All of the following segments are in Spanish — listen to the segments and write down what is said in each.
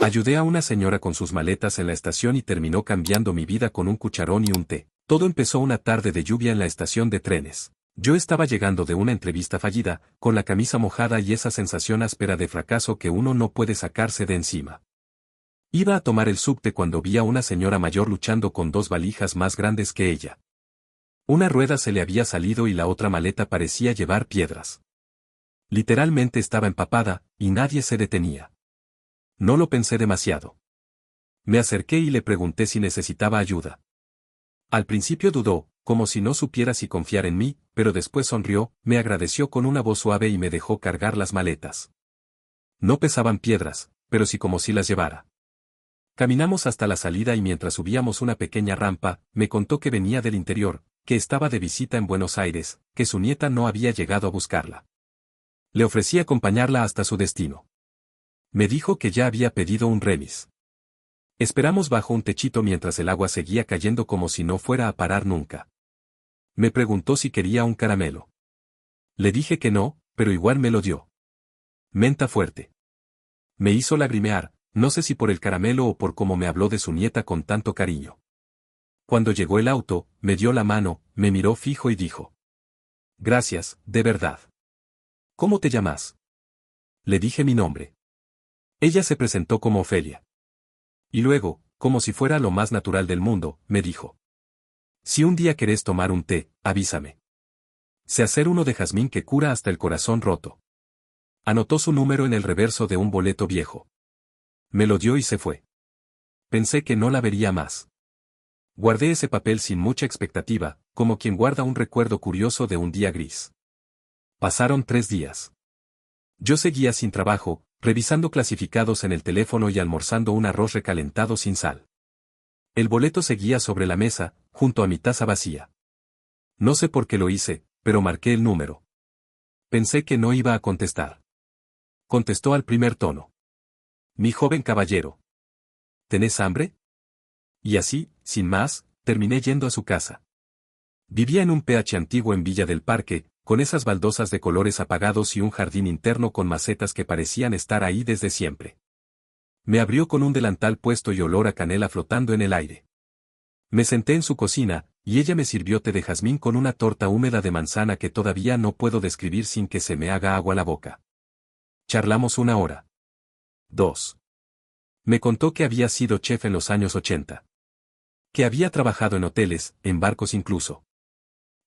Ayudé a una señora con sus maletas en la estación y terminó cambiando mi vida con un cucharón y un té. Todo empezó una tarde de lluvia en la estación de trenes. Yo estaba llegando de una entrevista fallida, con la camisa mojada y esa sensación áspera de fracaso que uno no puede sacarse de encima. Iba a tomar el subte cuando vi a una señora mayor luchando con dos valijas más grandes que ella. Una rueda se le había salido y la otra maleta parecía llevar piedras. Literalmente estaba empapada, y nadie se detenía. No lo pensé demasiado. Me acerqué y le pregunté si necesitaba ayuda. Al principio dudó, como si no supiera si confiar en mí, pero después sonrió, me agradeció con una voz suave y me dejó cargar las maletas. No pesaban piedras, pero sí como si las llevara. Caminamos hasta la salida y mientras subíamos una pequeña rampa, me contó que venía del interior, que estaba de visita en Buenos Aires, que su nieta no había llegado a buscarla. Le ofrecí acompañarla hasta su destino. Me dijo que ya había pedido un remis. Esperamos bajo un techito mientras el agua seguía cayendo como si no fuera a parar nunca. Me preguntó si quería un caramelo. Le dije que no, pero igual me lo dio. Menta fuerte. Me hizo lagrimear, no sé si por el caramelo o por cómo me habló de su nieta con tanto cariño. Cuando llegó el auto, me dio la mano, me miró fijo y dijo: Gracias, de verdad. ¿Cómo te llamas? Le dije mi nombre. Ella se presentó como Ofelia. Y luego, como si fuera lo más natural del mundo, me dijo: Si un día querés tomar un té, avísame. Sé hacer uno de jazmín que cura hasta el corazón roto. Anotó su número en el reverso de un boleto viejo. Me lo dio y se fue. Pensé que no la vería más. Guardé ese papel sin mucha expectativa, como quien guarda un recuerdo curioso de un día gris. Pasaron 3 días. Yo seguía sin trabajo, revisando clasificados en el teléfono y almorzando un arroz recalentado sin sal. El boleto seguía sobre la mesa, junto a mi taza vacía. No sé por qué lo hice, pero marqué el número. Pensé que no iba a contestar. Contestó al primer tono. Mi joven caballero. ¿Tenés hambre? Y así, sin más, terminé yendo a su casa. Vivía en un PH antiguo en Villa del Parque, con esas baldosas de colores apagados y un jardín interno con macetas que parecían estar ahí desde siempre. Me abrió con un delantal puesto y olor a canela flotando en el aire. Me senté en su cocina, y ella me sirvió té de jazmín con una torta húmeda de manzana que todavía no puedo describir sin que se me haga agua la boca. Charlamos 1 hora. 2. Me contó que había sido chef en los años 80. Que había trabajado en hoteles, en barcos incluso.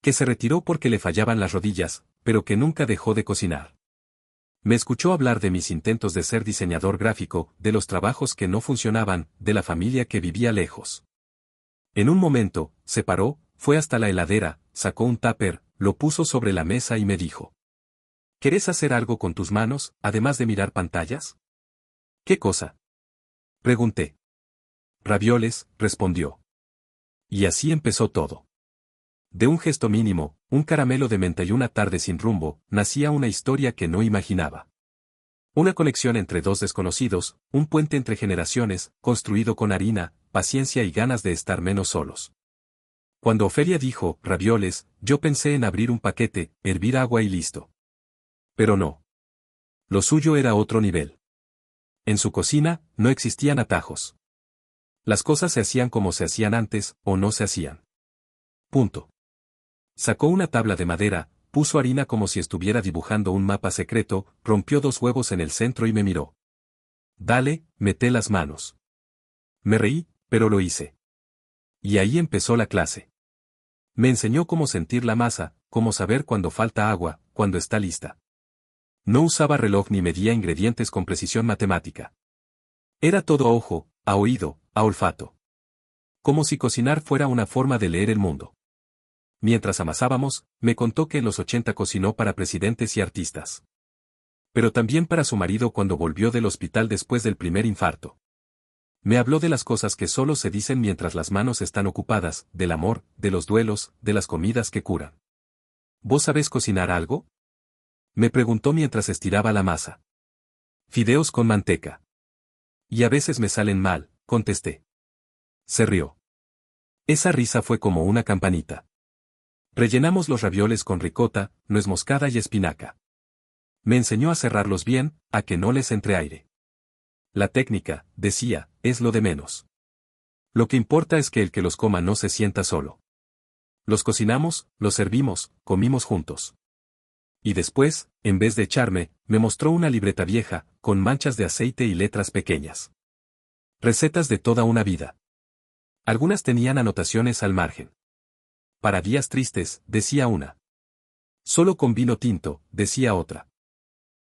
Que se retiró porque le fallaban las rodillas, pero que nunca dejó de cocinar. Me escuchó hablar de mis intentos de ser diseñador gráfico, de los trabajos que no funcionaban, de la familia que vivía lejos. En un momento, se paró, fue hasta la heladera, sacó un tupper, lo puso sobre la mesa y me dijo: ¿Querés hacer algo con tus manos, además de mirar pantallas? ¿Qué cosa? Pregunté. Ravioles, respondió. Y así empezó todo. De un gesto mínimo, un caramelo de menta y una tarde sin rumbo, nacía una historia que no imaginaba. Una conexión entre dos desconocidos, un puente entre generaciones, construido con harina, paciencia y ganas de estar menos solos. Cuando Ofelia dijo ravioles, yo pensé en abrir un paquete, hervir agua y listo. Pero no. Lo suyo era otro nivel. En su cocina, no existían atajos. Las cosas se hacían como se hacían antes, o no se hacían. Punto. Sacó una tabla de madera, puso harina como si estuviera dibujando un mapa secreto, rompió 2 huevos en el centro y me miró. Dale, mete las manos. Me reí, pero lo hice. Y ahí empezó la clase. Me enseñó cómo sentir la masa, cómo saber cuando falta agua, cuando está lista. No usaba reloj ni medía ingredientes con precisión matemática. Era todo a ojo, a oído, a olfato. Como si cocinar fuera una forma de leer el mundo. Mientras amasábamos, me contó que en los 80 cocinó para presidentes y artistas. Pero también para su marido cuando volvió del hospital después del primer infarto. Me habló de las cosas que solo se dicen mientras las manos están ocupadas, del amor, de los duelos, de las comidas que curan. ¿Vos sabés cocinar algo? Me preguntó mientras estiraba la masa. Fideos con manteca. Y a veces me salen mal, contesté. Se rió. Esa risa fue como una campanita. Rellenamos los ravioles con ricota, nuez moscada y espinaca. Me enseñó a cerrarlos bien, a que no les entre aire. La técnica, decía, es lo de menos. Lo que importa es que el que los coma no se sienta solo. Los cocinamos, los servimos, comimos juntos. Y después, en vez de echarme, me mostró una libreta vieja, con manchas de aceite y letras pequeñas. Recetas de toda una vida. Algunas tenían anotaciones al margen. Para días tristes, decía una. Solo con vino tinto, decía otra.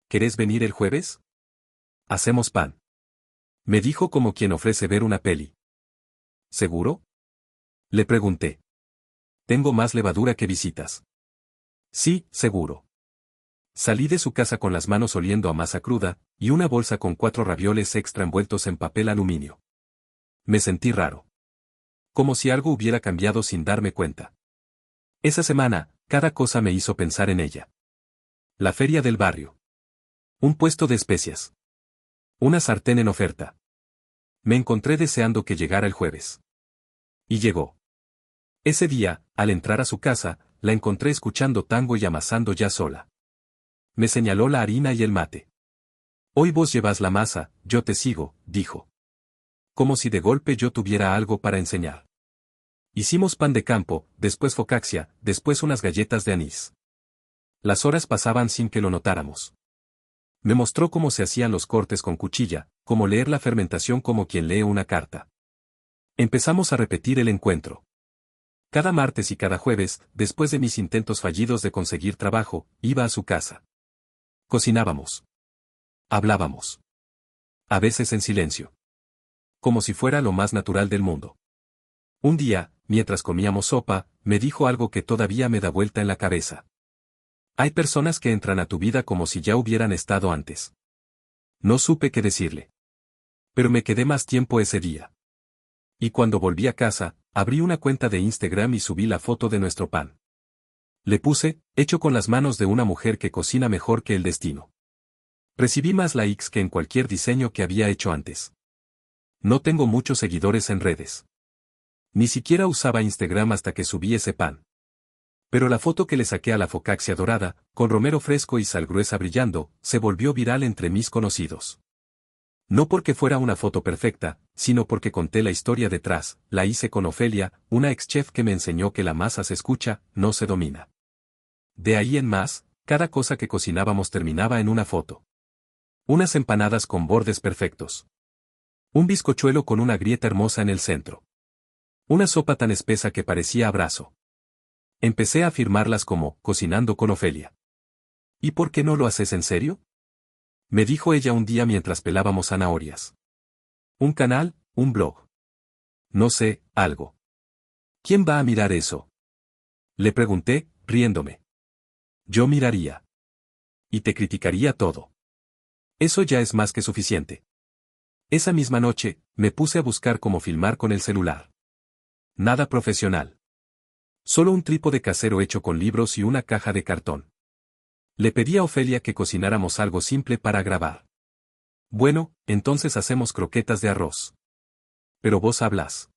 ¿Querés venir el jueves? Hacemos pan. Me dijo como quien ofrece ver una peli. ¿Seguro? Le pregunté. Tengo más levadura que visitas. Sí, seguro. Salí de su casa con las manos oliendo a masa cruda, y una bolsa con 4 ravioles extra envueltos en papel aluminio. Me sentí raro. Como si algo hubiera cambiado sin darme cuenta. Esa semana, cada cosa me hizo pensar en ella. La feria del barrio. Un puesto de especias. Una sartén en oferta. Me encontré deseando que llegara el jueves. Y llegó. Ese día, al entrar a su casa, la encontré escuchando tango y amasando ya sola. Me señaló la harina y el mate. Hoy vos llevas la masa, yo te sigo, dijo. Como si de golpe yo tuviera algo para enseñar. Hicimos pan de campo, después focaccia, después unas galletas de anís. Las horas pasaban sin que lo notáramos. Me mostró cómo se hacían los cortes con cuchilla, cómo leer la fermentación como quien lee una carta. Empezamos a repetir el encuentro. Cada martes y cada jueves, después de mis intentos fallidos de conseguir trabajo, iba a su casa. Cocinábamos. Hablábamos. A veces en silencio. Como si fuera lo más natural del mundo. Un día, mientras comíamos sopa, me dijo algo que todavía me da vuelta en la cabeza. Hay personas que entran a tu vida como si ya hubieran estado antes. No supe qué decirle. Pero me quedé más tiempo ese día. Y cuando volví a casa, abrí una cuenta de Instagram y subí la foto de nuestro pan. Le puse, hecho con las manos de una mujer que cocina mejor que el destino. Recibí más likes que en cualquier diseño que había hecho antes. No tengo muchos seguidores en redes. Ni siquiera usaba Instagram hasta que subí ese pan. Pero la foto que le saqué a la focaccia dorada, con romero fresco y sal gruesa brillando, se volvió viral entre mis conocidos. No porque fuera una foto perfecta, sino porque conté la historia detrás, la hice con Ofelia, una ex chef que me enseñó que la masa se escucha, no se domina. De ahí en más, cada cosa que cocinábamos terminaba en una foto. Unas empanadas con bordes perfectos. Un bizcochuelo con una grieta hermosa en el centro. Una sopa tan espesa que parecía abrazo. Empecé a afirmarlas como, cocinando con Ofelia. ¿Y por qué no lo haces en serio? Me dijo ella un día mientras pelábamos zanahorias. Un canal, un blog. No sé, algo. ¿Quién va a mirar eso? Le pregunté, riéndome. Yo miraría. Y te criticaría todo. Eso ya es más que suficiente. Esa misma noche, me puse a buscar cómo filmar con el celular. Nada profesional. Solo un trípode casero hecho con libros y una caja de cartón. Le pedí a Ofelia que cocináramos algo simple para grabar. Bueno, entonces hacemos croquetas de arroz. Pero vos hablas.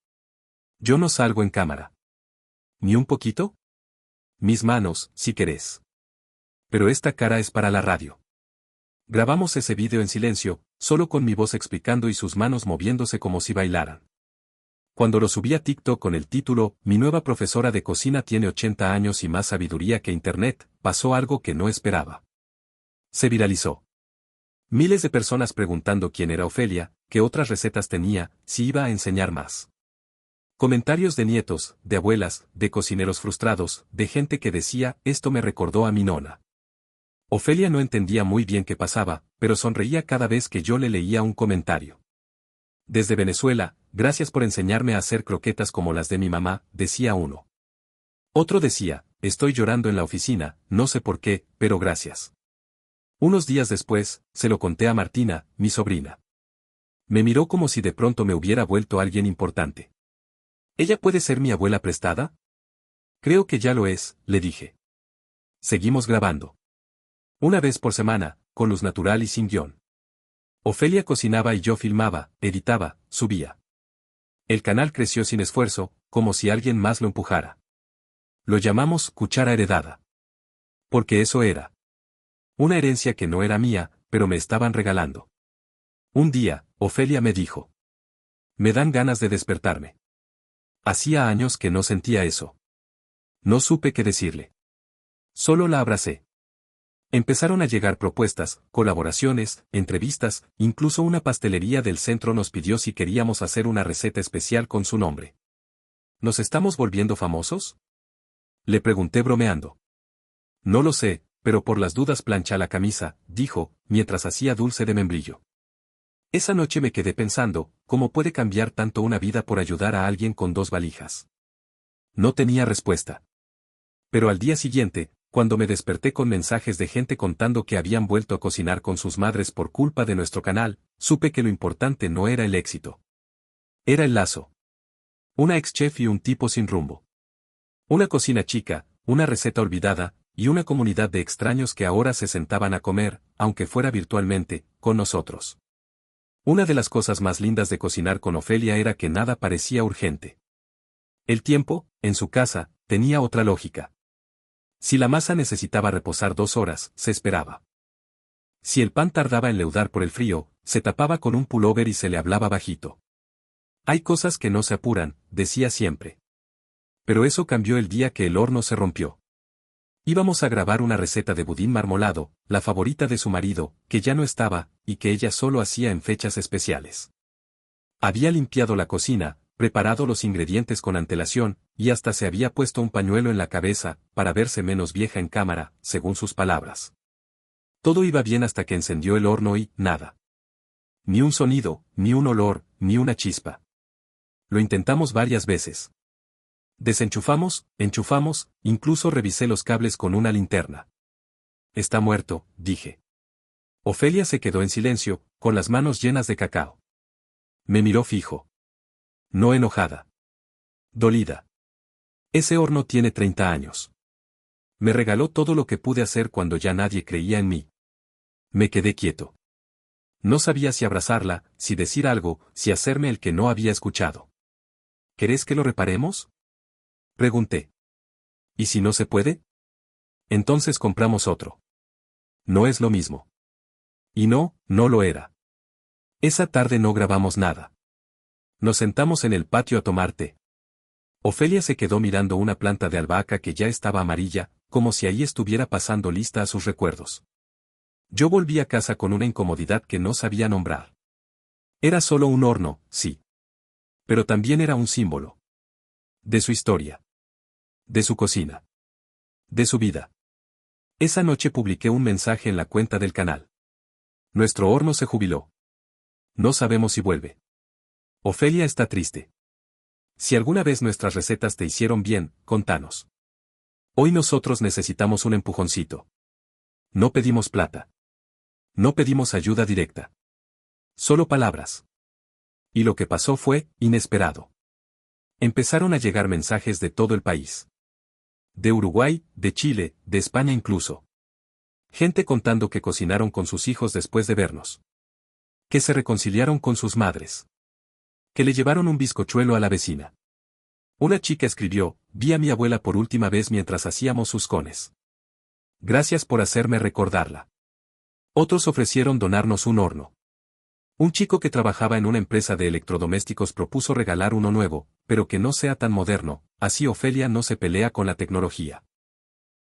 Yo no salgo en cámara. ¿Ni un poquito? Mis manos, si querés. Pero esta cara es para la radio. Grabamos ese vídeo en silencio, solo con mi voz explicando y sus manos moviéndose como si bailaran. Cuando lo subí a TikTok con el título, Mi nueva profesora de cocina tiene 80 años y más sabiduría que Internet, pasó algo que no esperaba. Se viralizó. Miles de personas preguntando quién era Ofelia, qué otras recetas tenía, si iba a enseñar más. Comentarios de nietos, de abuelas, de cocineros frustrados, de gente que decía, esto me recordó a mi nona. Ofelia no entendía muy bien qué pasaba, pero sonreía cada vez que yo le leía un comentario. Desde Venezuela, gracias por enseñarme a hacer croquetas como las de mi mamá, decía uno. Otro decía, estoy llorando en la oficina, no sé por qué, pero gracias. Unos días después, se lo conté a Martina, mi sobrina. Me miró como si de pronto me hubiera vuelto alguien importante. ¿Ella puede ser mi abuela prestada? Creo que ya lo es, le dije. Seguimos grabando. Una vez por semana, con luz natural y sin guión. Ofelia cocinaba y yo filmaba, editaba, subía. El canal creció sin esfuerzo, como si alguien más lo empujara. Lo llamamos cuchara heredada. Porque eso era. Una herencia que no era mía, pero me estaban regalando. Un día, Ofelia me dijo. Me dan ganas de despertarme. Hacía años que no sentía eso. No supe qué decirle. Solo la abracé. Empezaron a llegar propuestas, colaboraciones, entrevistas, incluso una pastelería del centro nos pidió si queríamos hacer una receta especial con su nombre. ¿Nos estamos volviendo famosos? Le pregunté bromeando. No lo sé, pero por las dudas plancha la camisa, dijo, mientras hacía dulce de membrillo. Esa noche me quedé pensando, ¿cómo puede cambiar tanto una vida por ayudar a alguien con 2 valijas? No tenía respuesta. Pero al día siguiente, cuando me desperté con mensajes de gente contando que habían vuelto a cocinar con sus madres por culpa de nuestro canal, supe que lo importante no era el éxito. Era el lazo. Una ex chef y un tipo sin rumbo. Una cocina chica, una receta olvidada, y una comunidad de extraños que ahora se sentaban a comer, aunque fuera virtualmente, con nosotros. Una de las cosas más lindas de cocinar con Ofelia era que nada parecía urgente. El tiempo, en su casa, tenía otra lógica. Si la masa necesitaba reposar 2 horas, se esperaba. Si el pan tardaba en leudar por el frío, se tapaba con un pullover y se le hablaba bajito. Hay cosas que no se apuran, decía siempre. Pero eso cambió el día que el horno se rompió. Íbamos a grabar una receta de budín marmolado, la favorita de su marido, que ya no estaba, y que ella solo hacía en fechas especiales. Había limpiado la cocina, preparado los ingredientes con antelación, y hasta se había puesto un pañuelo en la cabeza, para verse menos vieja en cámara, según sus palabras. Todo iba bien hasta que encendió el horno y, nada. Ni un sonido, ni un olor, ni una chispa. Lo intentamos varias veces. Desenchufamos, enchufamos, incluso revisé los cables con una linterna. Está muerto, dije. Ofelia se quedó en silencio, con las manos llenas de cacao. Me miró fijo. No enojada. Dolida. Ese horno tiene 30 años. Me regaló todo lo que pude hacer cuando ya nadie creía en mí. Me quedé quieto. No sabía si abrazarla, si decir algo, si hacerme el que no había escuchado. ¿Querés que lo reparemos? Pregunté. ¿Y si no se puede? Entonces compramos otro. No es lo mismo. Y no, no lo era. Esa tarde no grabamos nada. Nos sentamos en el patio a tomar té. Ofelia se quedó mirando una planta de albahaca que ya estaba amarilla, como si ahí estuviera pasando lista a sus recuerdos. Yo volví a casa con una incomodidad que no sabía nombrar. Era solo un horno, sí. Pero también era un símbolo. De su historia. De su cocina. De su vida. Esa noche publiqué un mensaje en la cuenta del canal. Nuestro horno se jubiló. No sabemos si vuelve. Ofelia está triste. Si alguna vez nuestras recetas te hicieron bien, contanos. Hoy nosotros necesitamos un empujoncito. No pedimos plata. No pedimos ayuda directa. Solo palabras. Y lo que pasó fue inesperado. Empezaron a llegar mensajes de todo el país. De Uruguay, de Chile, de España incluso. Gente contando que cocinaron con sus hijos después de vernos. Que se reconciliaron con sus madres. Que le llevaron un bizcochuelo a la vecina. Una chica escribió, vi a mi abuela por última vez mientras hacíamos sus cones. Gracias por hacerme recordarla. Otros ofrecieron donarnos un horno. Un chico que trabajaba en una empresa de electrodomésticos propuso regalar uno nuevo, pero que no sea tan moderno, así Ofelia no se pelea con la tecnología.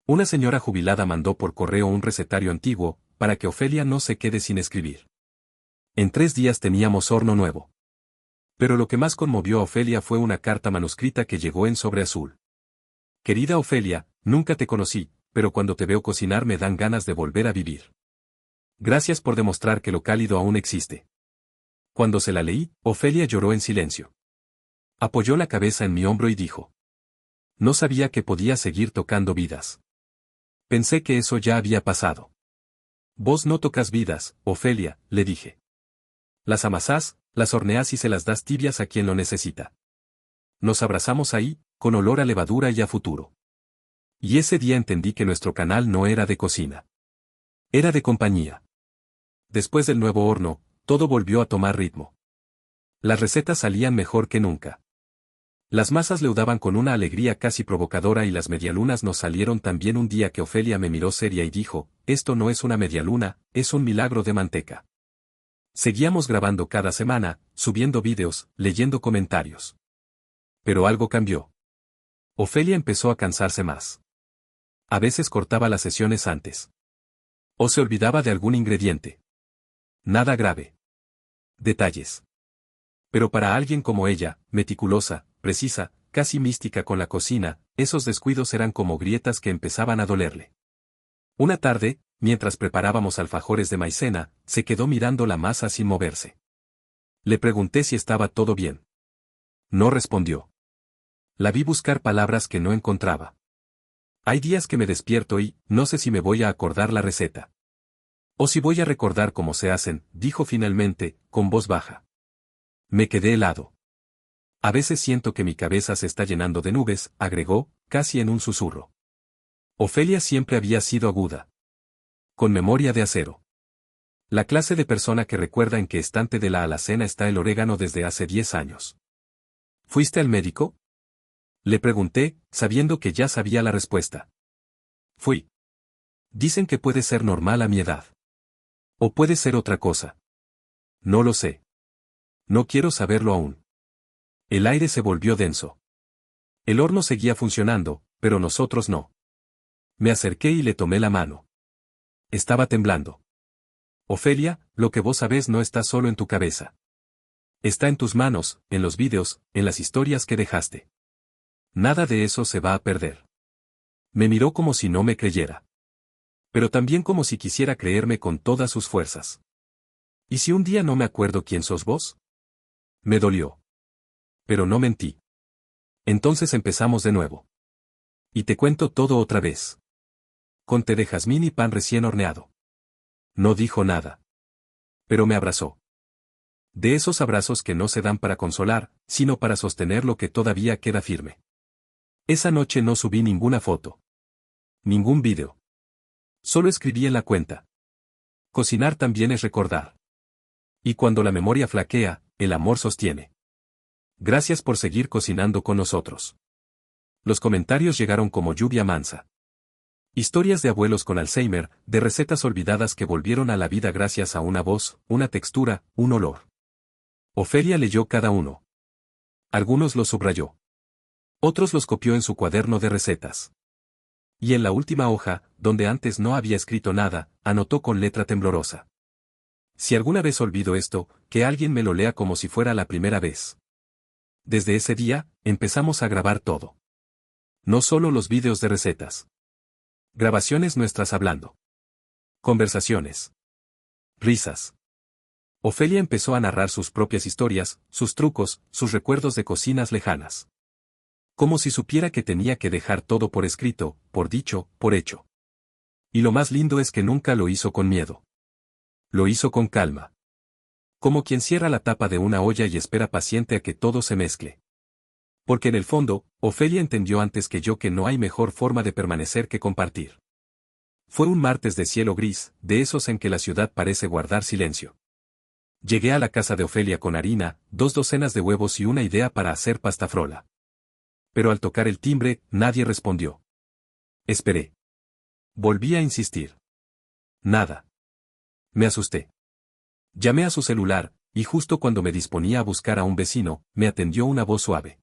Una señora jubilada mandó por correo un recetario antiguo, para que Ofelia no se quede sin escribir. En 3 días teníamos horno nuevo. Pero lo que más conmovió a Ofelia fue una carta manuscrita que llegó en sobre azul. Querida Ofelia, nunca te conocí, pero cuando te veo cocinar me dan ganas de volver a vivir. Gracias por demostrar que lo cálido aún existe. Cuando se la leí, Ofelia lloró en silencio. Apoyó la cabeza en mi hombro y dijo. No sabía que podía seguir tocando vidas. Pensé que eso ya había pasado. Vos no tocas vidas, Ofelia, le dije. Las amasás, las horneás y se las das tibias a quien lo necesita. Nos abrazamos ahí, con olor a levadura y a futuro. Y ese día entendí que nuestro canal no era de cocina. Era de compañía. Después del nuevo horno, todo volvió a tomar ritmo. Las recetas salían mejor que nunca. Las masas leudaban con una alegría casi provocadora y las medialunas nos salieron tan bien un día que Ofelia me miró seria y dijo, esto no es una medialuna, es un milagro de manteca. Seguíamos grabando cada semana, subiendo vídeos, leyendo comentarios. Pero algo cambió. Ofelia empezó a cansarse más. A veces cortaba las sesiones antes. O se olvidaba de algún ingrediente. Nada grave. Detalles. Pero para alguien como ella, meticulosa, precisa, casi mística con la cocina, esos descuidos eran como grietas que empezaban a dolerle. Una tarde, mientras preparábamos alfajores de maicena, se quedó mirando la masa sin moverse. Le pregunté si estaba todo bien. No respondió. La vi buscar palabras que no encontraba. Hay días que me despierto y, no sé si me voy a acordar la receta. O si voy a recordar cómo se hacen, dijo finalmente, con voz baja. Me quedé helado. A veces siento que mi cabeza se está llenando de nubes, agregó, casi en un susurro. Ofelia siempre había sido aguda. Con memoria de acero. La clase de persona que recuerda en qué estante de la alacena está el orégano desde hace 10 años. ¿Fuiste al médico? Le pregunté, sabiendo que ya sabía la respuesta. Fui. Dicen que puede ser normal a mi edad. O puede ser otra cosa. No lo sé. No quiero saberlo aún. El aire se volvió denso. El horno seguía funcionando, pero nosotros no. Me acerqué y le tomé la mano. Estaba temblando. Ofelia, lo que vos sabés no está solo en tu cabeza. Está en tus manos, en los vídeos, en las historias que dejaste. Nada de eso se va a perder. Me miró como si no me creyera. Pero también como si quisiera creerme con todas sus fuerzas. ¿Y si un día no me acuerdo quién sos vos? Me dolió. Pero no mentí. Entonces empezamos de nuevo. Y te cuento todo otra vez. Con té de jazmín y pan recién horneado. No dijo nada. Pero me abrazó. De esos abrazos que no se dan para consolar, sino para sostener lo que todavía queda firme. Esa noche no subí ninguna foto. Ningún vídeo. Solo escribí en la cuenta. Cocinar también es recordar. Y cuando la memoria flaquea, el amor sostiene. Gracias por seguir cocinando con nosotros. Los comentarios llegaron como lluvia mansa. Historias de abuelos con Alzheimer, de recetas olvidadas que volvieron a la vida gracias a una voz, una textura, un olor. Ofelia leyó cada uno. Algunos los subrayó. Otros los copió en su cuaderno de recetas. Y en la última hoja, donde antes no había escrito nada, anotó con letra temblorosa. Si alguna vez olvido esto, que alguien me lo lea como si fuera la primera vez. Desde ese día, empezamos a grabar todo. No solo los vídeos de recetas. Grabaciones nuestras hablando. Conversaciones. Risas. Ofelia empezó a narrar sus propias historias, sus trucos, sus recuerdos de cocinas lejanas. Como si supiera que tenía que dejar todo por escrito, por dicho, por hecho. Y lo más lindo es que nunca lo hizo con miedo. Lo hizo con calma. Como quien cierra la tapa de una olla y espera paciente a que todo se mezcle. Porque en el fondo, Ofelia entendió antes que yo que no hay mejor forma de permanecer que compartir. Fue un martes de cielo gris, de esos en que la ciudad parece guardar silencio. Llegué a la casa de Ofelia con harina, 2 docenas de huevos y una idea para hacer pasta frola. Pero al tocar el timbre, nadie respondió. Esperé. Volví a insistir. Nada. Me asusté. Llamé a su celular, y justo cuando me disponía a buscar a un vecino, me atendió una voz suave.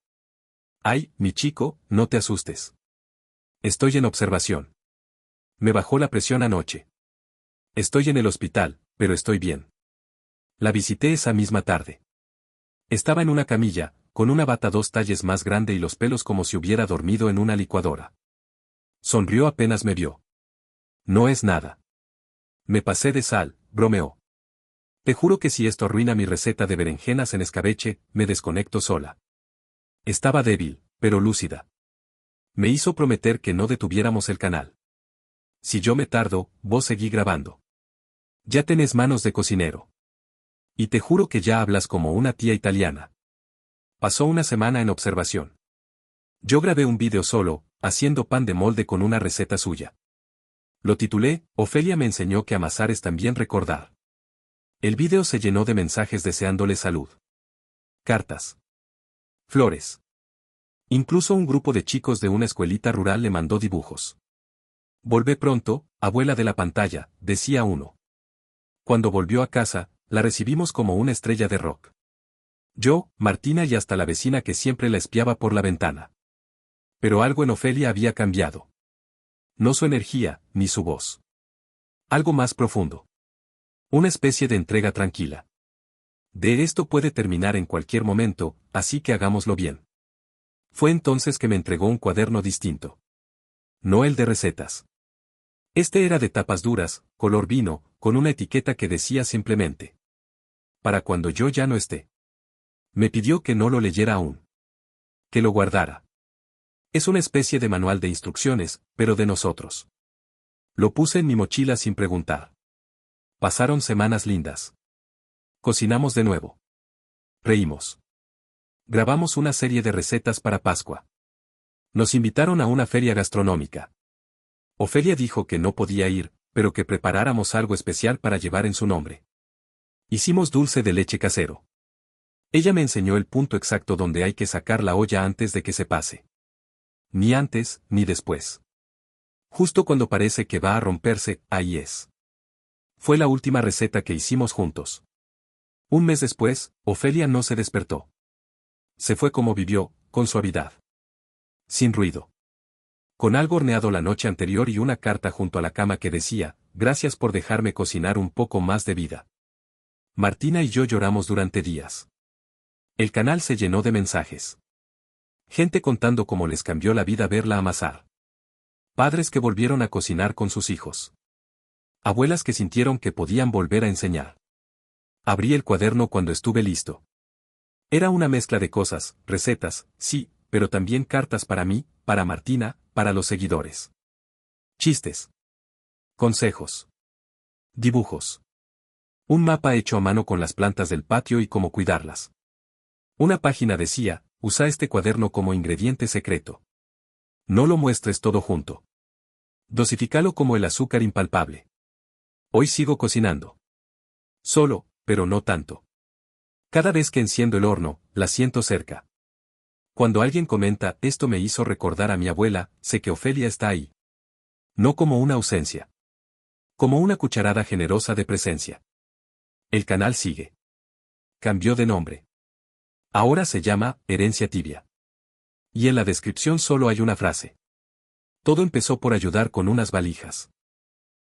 Ay, mi chico, no te asustes. Estoy en observación. Me bajó la presión anoche. Estoy en el hospital, pero estoy bien. La visité esa misma tarde. Estaba en una camilla, con una bata 2 talles más grande y los pelos como si hubiera dormido en una licuadora. Sonrió apenas me vio. No es nada. Me pasé de sal, bromeó. Te juro que si esto arruina mi receta de berenjenas en escabeche, me desconecto sola. Estaba débil, pero lúcida. Me hizo prometer que no detuviéramos el canal. Si yo me tardo, vos seguí grabando. Ya tenés manos de cocinero. Y te juro que ya hablas como una tía italiana. Pasó una semana en observación. Yo grabé un vídeo solo, haciendo pan de molde con una receta suya. Lo titulé, Ofelia me enseñó que amasar es también recordar. El vídeo se llenó de mensajes deseándole salud. Cartas. Flores. Incluso un grupo de chicos de una escuelita rural le mandó dibujos. Volvé pronto, abuela de la pantalla, decía uno. Cuando volvió a casa, La recibimos como una estrella de rock. Yo, Martina y hasta la vecina que siempre la espiaba por la ventana. Pero algo en Ofelia había cambiado. No su energía, ni su voz. Algo más profundo. Una especie de entrega tranquila. De esto puede terminar en cualquier momento, así que hagámoslo bien. Fue entonces que me entregó un cuaderno distinto. No el de recetas. Este era de tapas duras, color vino, con una etiqueta que decía simplemente: para cuando yo ya no esté. Me pidió que no lo leyera aún. Que lo guardara. Es una especie de manual de instrucciones, pero de nosotros. Lo puse en mi mochila sin preguntar. Pasaron semanas lindas. Cocinamos de nuevo. Reímos. Grabamos una serie de recetas para Pascua. Nos invitaron a una feria gastronómica. Ofelia dijo que no podía ir, pero que preparáramos algo especial para llevar en su nombre. Hicimos dulce de leche casero. Ella me enseñó el punto exacto donde hay que sacar la olla antes de que se pase. Ni antes, ni después. Justo cuando parece que va a romperse, ahí es. Fue la última receta que hicimos juntos. Un mes después, Ofelia no se despertó. Se fue como vivió, con suavidad. Sin ruido. Con algo horneado la noche anterior y una carta junto a la cama que decía: gracias por dejarme cocinar un poco más de vida. Martina y yo lloramos durante días. El canal se llenó de mensajes. Gente contando cómo les cambió la vida verla amasar. Padres que volvieron a cocinar con sus hijos. Abuelas que sintieron que podían volver a enseñar. Abrí el cuaderno cuando estuve listo. Era una mezcla de cosas, recetas, sí, pero también cartas para mí, para Martina, para los seguidores. Chistes. Consejos. Dibujos. Un mapa hecho a mano con las plantas del patio y cómo cuidarlas. Una página decía: usa este cuaderno como ingrediente secreto. No lo muestres todo junto. Dosifícalo como el azúcar impalpable. Hoy sigo cocinando. Solo, pero no tanto. Cada vez que enciendo el horno, la siento cerca. Cuando alguien comenta: esto me hizo recordar a mi abuela, sé que Ofelia está ahí. No como una ausencia. Como una cucharada generosa de presencia. El canal sigue. Cambió de nombre. Ahora se llama Herencia Tibia. Y en la descripción solo hay una frase. Todo empezó por ayudar con unas valijas.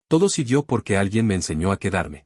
Todo siguió porque alguien me enseñó a quedarme.